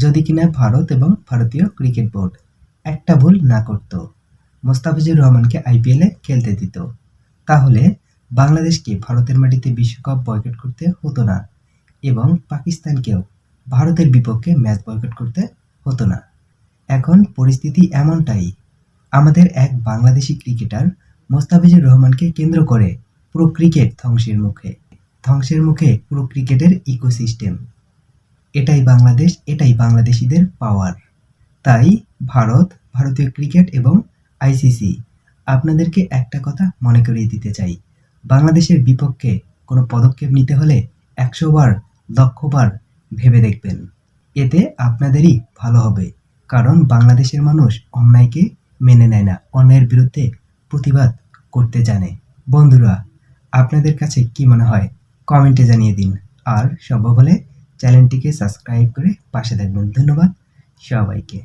যদি কিনা ভারত এবং ভারতীয় ক্রিকেট বোর্ড একটা ভুল না করত, মোস্তাফিজুর রহমানকে আইপিএলে খেলতে দিত, তাহলে বাংলাদেশকে ভারতের মাটিতে বিশ্বকাপ বয়কট করতে হতো না এবং পাকিস্তানকেও ভারতের বিপক্ষে ম্যাচ বয়কট করতে হতো না। এখন পরিস্থিতি এমনটাই, আমাদের এক বাংলাদেশি ক্রিকেটার মোস্তাফিজুর রহমানকে কেন্দ্র করে পুরো ক্রিকেট ধ্বংসের মুখে পুরো ক্রিকেটের ইকোসিস্টেম। এটাই বাংলাদেশ, এটাই বাংলাদেশিদের পাওয়ার। তাই ভারত, ভারতীয় ক্রিকেট এবং আইসিসি আপনাদেরকে একটা কথা মনে করিয়ে দিতে চাই, বাংলাদেশের বিপক্ষে কোনো পদক্ষেপ নিতে হলে ১০০ বার, লক্ষ বার ভেবে দেখবেন। এতে আপনাদেরই ভালো হবে, কারণ বাংলাদেশের মানুষ অন্যায়কে মেনে নেয় না, অন্যায়ের বিরুদ্ধে প্রতিবাদ করতে জানে। বন্ধুরা, আপনাদের কাছে কি মনে হয় কমেন্টে জানিয়ে দিন, আর সম্ভব হলে চ্যানেলটিকে সাবস্ক্রাইব করে পাশে থাকবেন। ধন্যবাদ সবাইকে।